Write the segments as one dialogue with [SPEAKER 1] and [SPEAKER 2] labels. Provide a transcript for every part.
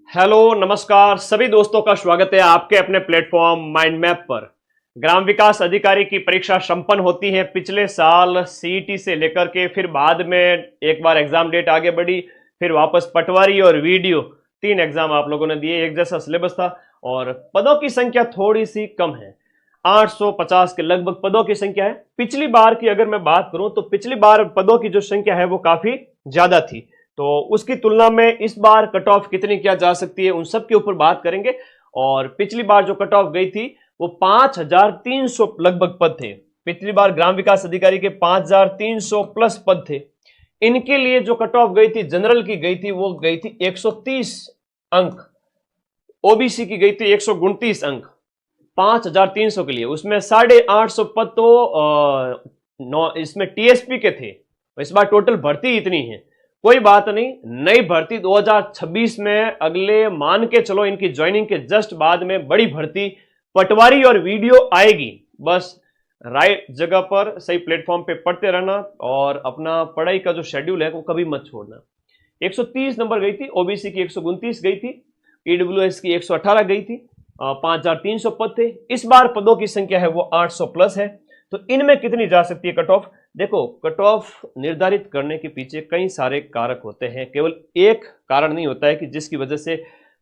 [SPEAKER 1] Hello नमस्कार सभी दोस्तों का स्वागत है आपके अपने प्लेटफॉर्म माइंड मैप पर। ग्राम विकास अधिकारी की परीक्षा संपन्न होती है पिछले साल सीईटी से लेकर के, फिर बाद में एक बार एग्जाम डेट आगे बढ़ी, फिर वापस पटवारी और वीडियो 3 एग्जाम आप लोगों ने दिए। एक जैसा सिलेबस था और पदों की संख्या थोड़ी सी कम है, 850 के लगभग पदों की संख्या है। पिछली बार की अगर मैं बात करूं तो पिछली बार पदों की जो संख्या है वो काफी ज्यादा थी, तो उसकी तुलना में इस बार कट ऑफ कितनी किया जा सकती है उन सब के ऊपर बात करेंगे। और पिछली बार जो कट ऑफ गई थी वो 5300 लगभग पद थे। पिछली बार ग्राम विकास अधिकारी के 5300 प्लस पद थे। इनके लिए जो कट ऑफ गई थी जनरल की गई थी वो गई थी 130 अंक, ओबीसी की गई थी 129 अंक 5300 के लिए। उसमें 850 पद तो इसमें टीएसपी के थे। इस बार टोटल भर्ती इतनी है, कोई बात नहीं, नई भर्ती 2026 में अगले मान के चलो इनकी ज्वाइनिंग के जस्ट बाद में बड़ी भर्ती पटवारी और वीडियो आएगी। बस राइट जगह पर सही प्लेटफॉर्म पे पढ़ते रहना और अपना पढ़ाई का जो शेड्यूल है वो कभी मत छोड़ना। 130 नंबर गई थी, ओबीसी की 129 गई थी, ईडब्ल्यूएस की 118 गई थी, 5300 पद थे। इस बार पदों की संख्या है वो 800 प्लस है। तो इनमें कितनी जा सकती है कट ऑफ? देखो, कट ऑफ निर्धारित करने के पीछे कई सारे कारक होते हैं, केवल एक कारण नहीं होता है कि जिसकी वजह से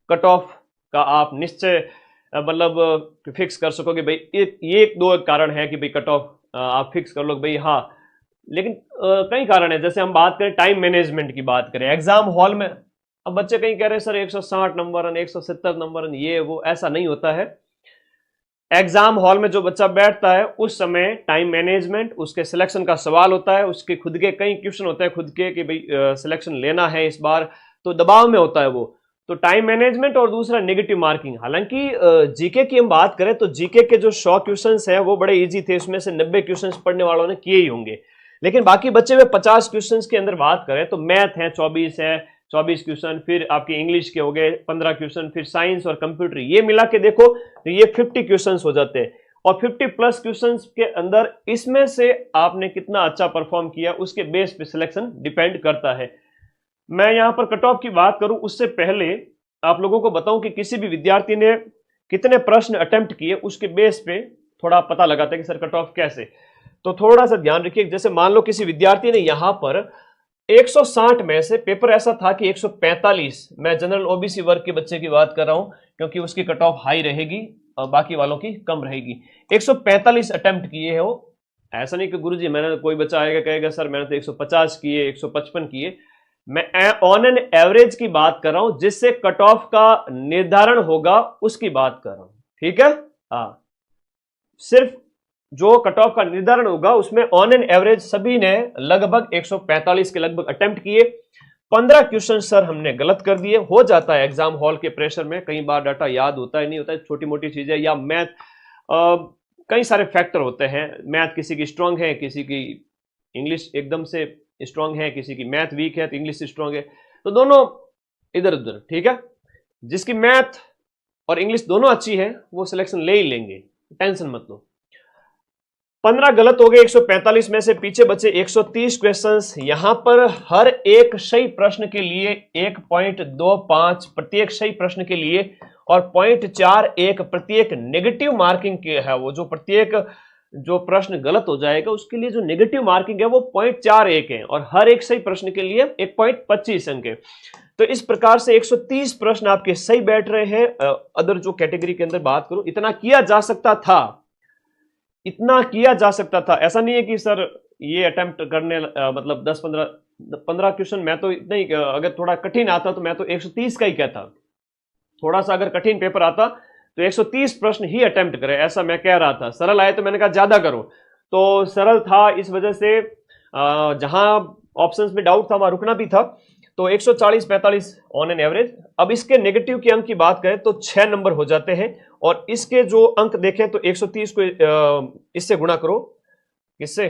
[SPEAKER 1] कट ऑफ का आप निश्चय मतलब फिक्स कर सकोगे भाई ये एक दो कारण है कि भाई कट ऑफ आप फिक्स कर लो भाई। हाँ, लेकिन कई कारण है। जैसे हम बात करें टाइम मैनेजमेंट की बात करें, एग्जाम हॉल में अब बच्चे कहीं कह रहे हैं सर 160 नंबर 170 नंबर ये वो, ऐसा नहीं होता है। एग्जाम हॉल में जो बच्चा बैठता है उस समय टाइम मैनेजमेंट, उसके सिलेक्शन का सवाल होता है, उसके खुद के कई क्वेश्चन होते हैं खुद के कि भाई सिलेक्शन लेना है इस बार, तो दबाव में होता है वो। तो टाइम मैनेजमेंट और दूसरा नेगेटिव मार्किंग। हालांकि जीके की हम बात करें तो जीके के जो 100 क्वेश्चंस हैं वो बड़े इजी थे, उसमें से 90 क्वेश्चंस पढ़ने वालों ने किए ही होंगे। लेकिन बाकी बचे हुए 50 क्वेश्चंस के अंदर बात करें तो मैथ है 24 क्वेश्चन, फिर आपके इंग्लिश के हो गए 15 क्वेश्चन, फिर साइंस और कंप्यूटर, ये मिला के देखो तो ये 50 क्वेश्चंस हो जाते हैं। और 50 प्लस क्वेश्चंस के अंदर इसमें से आपने कितना अच्छा परफॉर्म किया उसके बेस पे सिलेक्शन डिपेंड करता है। मैं यहां पर कट ऑफ की बात करूं उससे पहले आप लोगों को बताऊं कि किसी भी विद्यार्थी ने कितने प्रश्न अटेम्प्ट किए उसके बेस पे थोड़ा पता लगाता है कि सर कट ऑफ कैसे। तो थोड़ा सा ध्यान रखिए, जैसे मान लो किसी विद्यार्थी ने यहां पर 160 में से पेपर ऐसा था कि 145, मैं जनरल ओबीसी वर्ग के बच्चे की बात कर रहा हूं क्योंकि उसकी कट ऑफ हाई रहेगी और बाकी वालों की कम रहेगी। 145 अटेम्प्ट किए हो, ऐसा नहीं कि गुरुजी मैंने, कोई बच्चा आएगा कहेगा सर मैंने तो 150 किए 155 किए। मैं ऑन एन एवरेज की बात कर रहा हूं, जिससे कट ऑफ का निर्धारण होगा उसकी बात कर रहा हूं, ठीक है। हाँ, सिर्फ जो कट ऑफ का निर्धारण होगा उसमें ऑन एन एवरेज सभी ने लगभग 145 के लगभग अटेम्प्ट किए। 15 क्वेश्चन सर हमने गलत कर दिए। हो जाता है एग्जाम हॉल के प्रेशर में, कई बार डाटा याद होता है नहीं होता है, छोटी मोटी चीजें या मैथ, कई सारे फैक्टर होते हैं। मैथ किसी की स्ट्रांग है, किसी की इंग्लिश एकदम से स्ट्रांग है, किसी की मैथ वीक है तो इंग्लिश स्ट्रांग है, तो दोनों इधर उधर, ठीक है। जिसकी मैथ और इंग्लिश दोनों अच्छी है वो सिलेक्शन ले ही लेंगे, टेंशन मत लो। 15 गलत हो गए 145 में से, पीछे बचे 130 क्वेश्चंस। यहां पर हर एक सही प्रश्न के लिए 1.25 प्रत्येक सही प्रश्न के लिए और 0.41 प्रत्येक नेगेटिव मार्किंग के है। वो जो प्रत्येक जो प्रश्न गलत हो जाएगा उसके लिए जो नेगेटिव मार्किंग है वो 0.41 है और हर एक सही प्रश्न के लिए 1.25 अंक है। तो इस प्रकार से 130 प्रश्न आपके सही बैठ रहे हैं। अदर जो कैटेगरी के अंदर बात करूं, इतना किया जा सकता था, इतना किया जा सकता था। ऐसा नहीं है कि सर ये अटेम्प्ट करने मतलब 10-15 क्वेश्चन, मैं तो इतना ही, अगर थोड़ा कठिन आता तो मैं तो 130 का ही कहता। थोड़ा सा अगर कठिन पेपर आता तो 130 प्रश्न ही अटेम्प्ट करे, ऐसा मैं कह रहा था। सरल आए तो मैंने कहा ज्यादा करो, तो सरल था इस वजह से जहां ऑप्शंस में डाउट था वहां रुकना भी था। तो 140-45 ऑन एन एवरेज। अब इसके नेगेटिव के अंक की बात करें तो 6 नंबर हो जाते हैं और इसके जो अंक देखें तो 130 को इससे गुणा करो, इससे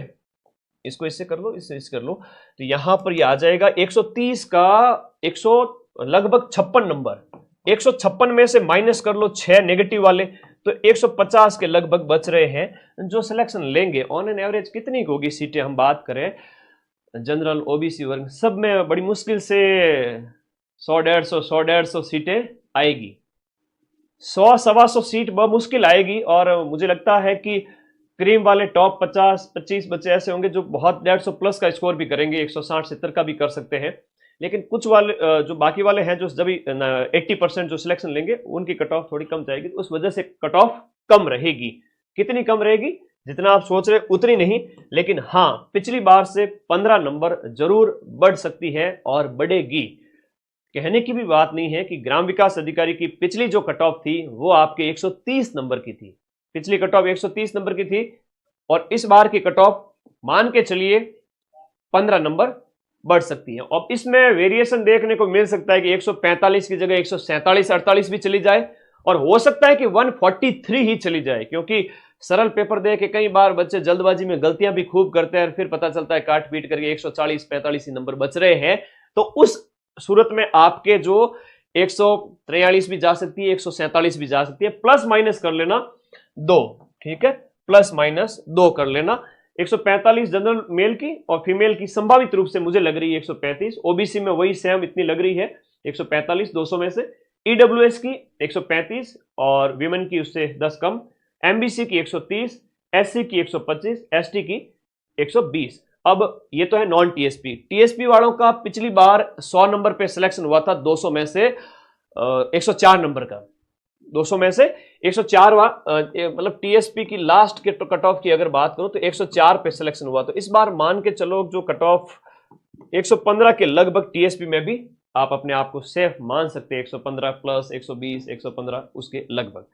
[SPEAKER 1] इसको इससे कर लो, इससे इससे कर लो, तो यहां पर ये आ जाएगा 130 का 100 लगभग 56 नंबर। 156 में से माइनस कर लो 6 नेगेटिव वाले, तो 150 के लगभग बच रहे हैं जो सिलेक्शन लेंगे। ऑन एन एवरेज कितनी होगी सीटें हम बात करें जनरल ओबीसी वर्ग सब में, बड़ी मुश्किल से 100-150 सीटें आएगी, 100-125 सीट मुश्किल आएगी। और मुझे लगता है कि क्रीम वाले टॉप 50-25 बच्चे ऐसे होंगे जो बहुत 150 प्लस का स्कोर भी करेंगे, 160-70 का भी कर सकते हैं। लेकिन कुछ वाले जो बाकी वाले हैं जो जब 80% जो सिलेक्शन लेंगे उनकी कट ऑफ थोड़ी कम जाएगी, तो उस वजह से कट ऑफ कम रहेगी। कितनी कम रहेगी? जितना आप सोच रहे उतनी नहीं, लेकिन हाँ पिछली बार से 15 नंबर जरूर बढ़ सकती है और बढ़ेगी। कहने की भी बात नहीं है कि ग्राम विकास अधिकारी की पिछली जो कट ऑफ थी वो आपके 130 नंबर की थी, पिछली कट ऑफ 130 नंबर की थी, और इस बार की कट ऑफ मान के चलिए 15 नंबर बढ़ सकती है। अब इसमें वेरिएशन देखने को मिल सकता है कि 145 की जगह 147-48 भी चली जाए, और हो सकता है कि 143 ही चली जाए, क्योंकि सरल पेपर दे के कई बार बच्चे जल्दबाजी में गलतियां भी खूब करते हैं, फिर पता चलता है काट पीट करके 140-45 ही नंबर बच रहे हैं। तो उस सूरत में आपके जो 143 भी जा सकती है, 147 भी जा सकती है, प्लस माइनस कर लेना 2, ठीक है, प्लस माइनस 2 कर लेना। 145 जनरल मेल की और फीमेल की संभावित रूप से मुझे लग रही है 135, ओबीसी में वही सेम इतनी लग रही है 145 200 में से, ईडब्ल्यूएस की 135 और विमेन की उससे 10 कम, एमबीसी की 130, एससी की 125, एसटी की 120। अब ये तो है नॉन टीएसपी। टीएसपी वालों का पिछली बार 100 नंबर पे सिलेक्शन हुआ था, 200 में से 104 नंबर का, 200 में से 104 मतलब टीएसपी की लास्ट के कट ऑफ की अगर बात करूं तो 104 पे सिलेक्शन हुआ। तो इस बार मान के चलो जो कट ऑफ 115 के लगभग टीएसपी में भी आप अपने आप को सेफ मान सकते हैं, 115 प्लस 120 115 उसके लगभग।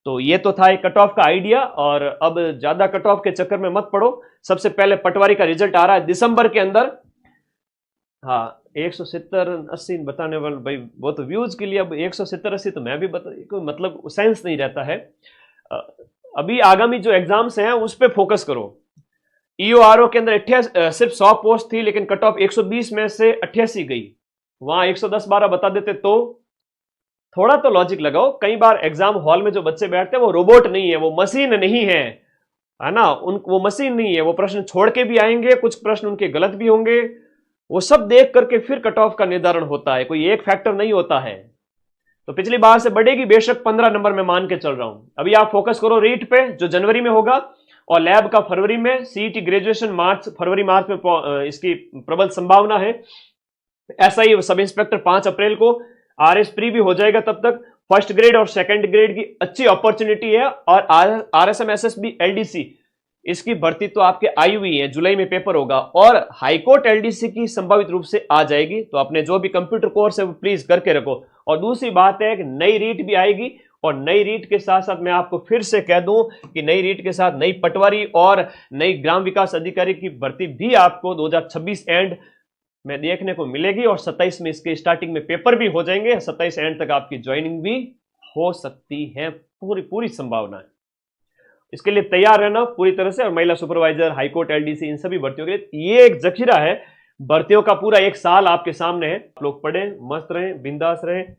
[SPEAKER 1] तो ये तो था एक कट ऑफ का आइडिया, और अब ज्यादा कट ऑफ के चक्कर में मत पड़ो। सबसे पहले पटवारी का रिजल्ट आ रहा है दिसंबर के अंदर। हाँ 170-80 बताने वाले भाई वो तो व्यूज के लिए, अब 170-80 तो मैं भी बता, कोई मतलब सेंस नहीं रहता है। अभी आगामी जो एग्जाम्स हैं उस पर फोकस करो। ईओआरओ के अंदर सिर्फ 100 पोस्ट थी, लेकिन कट ऑफ 120 में से 88 गई, वहां 110-12 बता देते तो थोड़ा तो लॉजिक लगाओ। कई बार एग्जाम हॉल में जो बच्चे बैठते हैं वो रोबोट नहीं है, वो मशीन नहीं है ना, वो मशीन नहीं है, वो प्रश्न छोड़ के भी आएंगे, कुछ प्रश्न उनके गलत भी होंगे, वो सब देख करके फिर कट ऑफ का निर्धारण होता है, कोई एक फैक्टर नहीं होता है। तो पिछली बार से बढ़ेगी बेशक, 15 नंबर में मान के चल रहा हूं। अभी आप फोकस करो रीट पे जो जनवरी में होगा, और लैब का फरवरी में, सीईटी ग्रेजुएशन फरवरी मार्च में इसकी प्रबल संभावना है। ऐसा ही सब इंस्पेक्टर 5 अप्रैल को, आरएस प्री भी हो जाएगा तब तक, फर्स्ट ग्रेड और सेकंड ग्रेड की अच्छी अपॉर्चुनिटी है। और आरएसएमएसएसबी एलडीसी इसकी भर्ती तो आपके आई हुई है, जुलाई में पेपर होगा, और हाईकोर्ट एलडीसी की संभावित रूप से आ जाएगी। तो अपने जो भी कंप्यूटर कोर्स है वो प्लीज करके रखो। और दूसरी बात है कि नई रीट भी आएगी, और नई रीट के साथ साथ मैं आपको फिर से कह दूं कि नई रीट के साथ नई पटवारी और नई ग्राम विकास अधिकारी की भर्ती भी आपको 2026 एंड में देखने को मिलेगी, और 27 में इसके स्टार्टिंग में पेपर भी हो जाएंगे, 27 एंड तक आपकी ज्वाइनिंग भी हो सकती है, पूरी संभावना है। इसके लिए तैयार रहना पूरी तरह से। और महिला सुपरवाइजर, हाईकोर्ट, एलडीसी, इन सभी भर्तियों के लिए ये एक जखीरा है, भर्तियों का पूरा एक साल आपके सामने है। आप लोग पढ़ें, मस्त रहें, बिंदास रहें,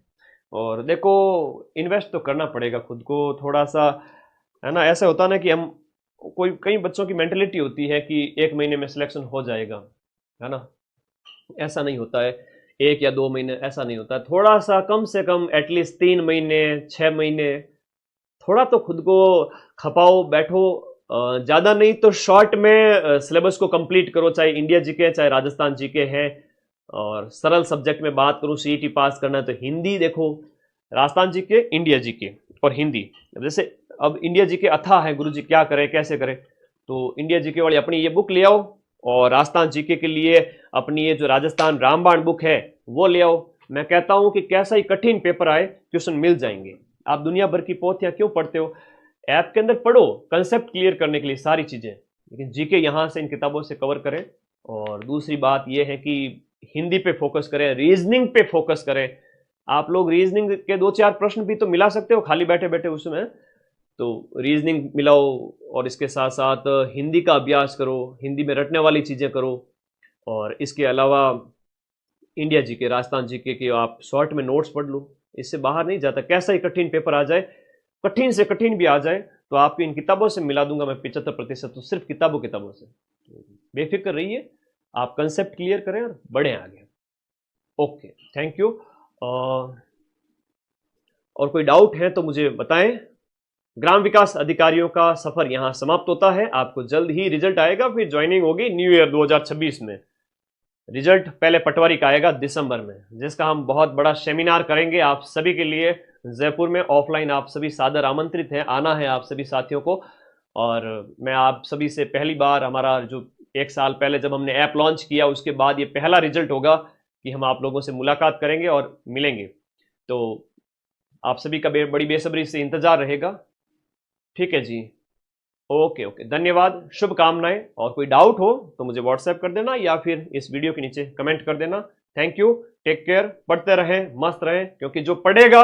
[SPEAKER 1] और देखो इन्वेस्ट तो करना पड़ेगा खुद को थोड़ा सा, है ना। ऐसा होता ना कि हम कई बच्चों की मेंटेलिटी होती है कि 1 महीने में सिलेक्शन हो जाएगा, है ना, ऐसा नहीं होता है। 1 या 2 महीने ऐसा नहीं होता है, थोड़ा सा कम से कम एटलीस्ट 3 महीने 6 महीने थोड़ा तो खुद को खपाओ, बैठो। ज़्यादा नहीं तो शॉर्ट में सिलेबस को कंप्लीट करो, चाहे इंडिया जीके चाहे राजस्थान जीके है। और सरल सब्जेक्ट में बात करूं, सीईटी पास करना है तो हिंदी देखो, राजस्थान जीके, इंडिया जीके और हिंदी। जैसे अब इंडिया जीके अथाह है, गुरुजी क्या करें कैसे करें, तो इंडिया जीके वाली अपनी ये बुक ले आओ, और राजस्थान जीके के लिए अपनी ये जो राजस्थान रामबाण बुक है वो ले आओ। मैं कहता हूं कि कैसा ही कठिन पेपर आए क्वेश्चन मिल जाएंगे। आप दुनिया भर की पोथियां क्यों पढ़ते हो, ऐप के अंदर पढ़ो कंसेप्ट क्लियर करने के लिए सारी चीजें, लेकिन जीके यहां से इन किताबों से कवर करें। और दूसरी बात यह है कि हिंदी पे फोकस करें, रीजनिंग पे फोकस करें। आप लोग रीजनिंग के 2-4 प्रश्न भी तो मिला सकते हो खाली बैठे बैठे उसमें, तो रीजनिंग मिलाओ, और इसके साथ साथ हिंदी का अभ्यास करो, हिंदी में रटने वाली चीजें करो। और इसके अलावा इंडिया जीके, राजस्थान जीके के आप शॉर्ट में नोट्स पढ़ लो, इससे बाहर नहीं जाता। कैसा ही कठिन पेपर आ जाए, कठिन से कठिन भी आ जाए, तो आपको इन किताबों से मिला दूंगा मैं 75%, तो सिर्फ किताबों से। बेफिक्र रहिए, आप कंसेप्ट क्लियर करें और बढ़ें आगे। Okay, thank you. और कोई डाउट है तो मुझे बताएं। ग्राम विकास अधिकारियों का सफर यहां समाप्त होता है। आपको जल्द ही रिजल्ट आएगा, फिर ज्वाइनिंग होगी न्यू ईयर 2026 में। रिजल्ट पहले पटवारी का आएगा दिसंबर में, जिसका हम बहुत बड़ा सेमिनार करेंगे आप सभी के लिए जयपुर में ऑफलाइन। आप सभी सादर आमंत्रित हैं, आना है आप सभी साथियों को। और मैं आप सभी से पहली बार, हमारा जो 1 साल पहले जब हमने ऐप लॉन्च किया उसके बाद ये पहला रिजल्ट होगा कि हम आप लोगों से मुलाकात करेंगे और मिलेंगे। तो आप सभी का बड़ी बेसब्री से इंतजार रहेगा। ठीक है जी, ओके ओके, धन्यवाद, शुभकामनाएं। और कोई डाउट हो तो मुझे व्हाट्सएप कर देना या फिर इस वीडियो के नीचे कमेंट कर देना। थैंक यू, टेक केयर, पढ़ते रहें, मस्त रहें, क्योंकि जो पढ़ेगा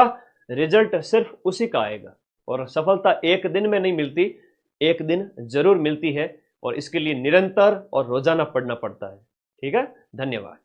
[SPEAKER 1] रिजल्ट सिर्फ उसी का आएगा। और सफलता एक दिन में नहीं मिलती, एक दिन जरूर मिलती है, और इसके लिए निरंतर और रोजाना पढ़ना पड़ता है। ठीक है, धन्यवाद।